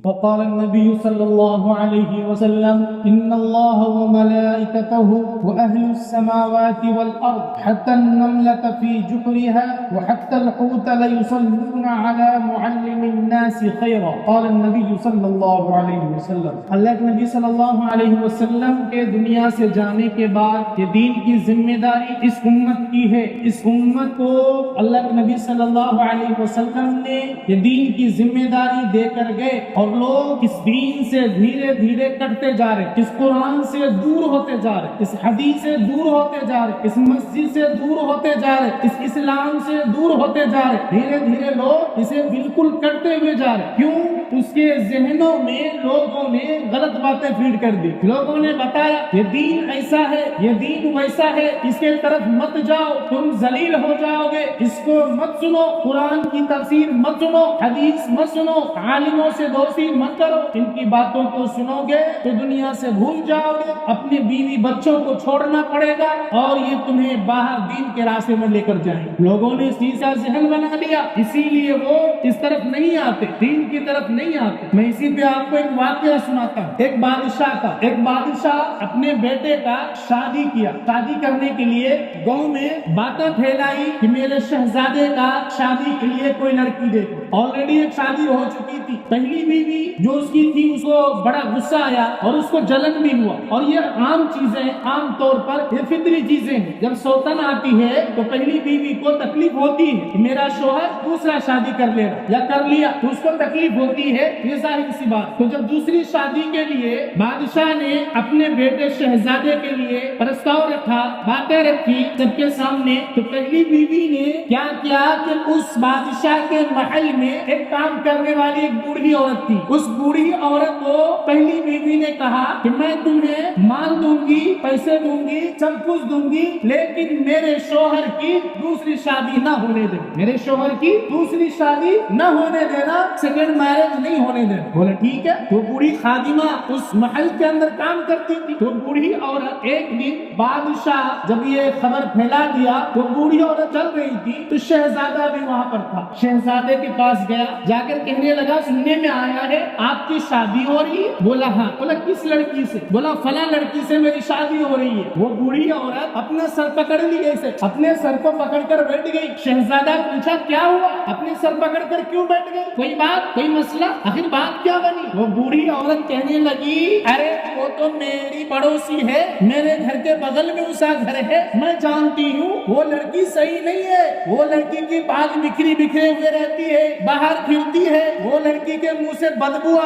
وقال النبي صلى الله عليه وسلم إن الله وملائكته وأهل السماوات والأرض حتى النملة في جحرها وحتى الحوت ليصلون على معلم الناس خيرا. قال النبي صلى الله عليه وسلم. اللہ کے نبی صلی اللہ علیہ وسلم کے دنیا سے جانے کے بعد یہ دین کی ذمہ داری اس امت کی ہے. اس امت کو اللہ کے نبی صلی اللہ علیہ وسلم نے یہ دین کی ذمہ داری دے کر گئے اور لوگ اس دین سے دھیرے دھیرے کٹتے جا رہے, اس قرآن سے دور ہوتے جا رہے, اس حدیث سے دور ہوتے جا رہے, اس مسجد سے دور ہوتے جا رہے, اس اسلام سے دور ہوتے جا رہے. دھیرے دھیرے لوگ اسے بالکل کٹتے ہوئے جا رہے. کیوں؟ اس کے ذہنوں میں لوگوں نے غلط باتیں فیڈ کر دی. لوگوں نے بتایا یہ دین ایسا ہے, یہ دین ویسا ہے, اس کے طرف مت جاؤ, تم ذلیل ہو جاؤ گے, اس کو مت سنو, قرآن کی تفسیر مت سنو, حدیث مت سنو, عالموں سے دوستی مت کرو. ان کی باتوں کو سنو گے تو دنیا سے بھول جاؤ گے, اپنے بیوی بچوں کو چھوڑنا پڑے گا اور یہ تمہیں باہر دین کے راستے میں لے کر جائیں. لوگوں نے سیدھا ذہن بنا لیا, اسی لیے وہ اس طرف نہیں آتے, دین کی طرف نہیں آتے. میں اسی پہ آپ کو ایک واقعہ سناتا ہوں. ایک بادشاہ اپنے بیٹے کا شادی کیا. شادی کرنے کے لیے گاؤں میں باتیں پھیلائی کہ میرے شہزادے کا شادی کے لیے کوئی لڑکی دیکھو. آلریڈی ایک شادی ہو چکی تھی. پہلی بیوی جو اس کی تھی اس کو بڑا غصہ آیا اور اس کو جلن بھی ہوا. اور یہ عام چیزیں, عام طور پر یہ فطری چیزیں ہیں. جب سوتن آتی ہے تو پہلی بیوی کو تکلیف ہوتی ہے کہ میرا شوہر دوسرا شادی کر لے رہا یا کر لیا, تو اس کو تکلیف ہوتی ہے, یہ ظاہر سی بات. تو جب دوسری شادی کے لیے بادشاہ نے اپنے بیٹے شہزادے کے لیے پرستاؤ رکھا, باتیں رکھی سب کے سامنے, تو پہلی بیوی نے کیا کیا کہ اس بادشاہ کے محل میں ایک کام کرنے والی ایک بوڑھی عورت تھی. اس بوڑھی عورت کو پہلی بیوی نے کہا کہ میں تمہیں مال دوں گی, پیسے دوں گی, سب کچھ دوں گی, لیکن میرے شوہر کی دوسری شادی نہ ہونے دے, میرے شوہر کی دوسری شادی نہ ہونے دینا, سیکنڈ میرج نہیں ہونے دینا. بولے ٹھیک ہے. تو بوڑھی خادمہ اس محل کے اندر کام کرتی تھی. تو بوڑھی عورت ایک دن بادشاہ جب یہ خبر پھیلا دیا تو بوڑھی عورت چل رہی تھی تو شہزادہ بھی وہاں پر تھا. شہزادے کے پاس گیا, جا کر کہنے لگا سننے میں آیا ہے آپ کی شادی ہو رہی ہے. بولا ہاں. بولا کس لڑکی سے؟ بولا فلاں لڑکی سے میری شادی ہو رہی ہے. وہ بوڑھی عورت اپنا سر پکڑ لی, ایسے اپنے سر کو پکڑ کر بیٹھ گئی. شہزادہ پوچھا کیا ہوا, اپنے سر پکڑ کر کیوں بیٹھ گئی, کوئی بات, کوئی مسئلہ, آخر بات کیا بنی؟ وہ بوڑھی عورت کہنے لگی ارے وہ تو میری پڑوسی ہے, میرے گھر کے بغل میں اس کا گھر ہے, میں جانتی ہوں وہ لڑکی صحیح نہیں ہے, وہ لڑکی کی بال بکھری بکھرے ہوئے رہتی ہے, باہر پھرتی ہے, وہ لڑکی کے منہ سے بدبو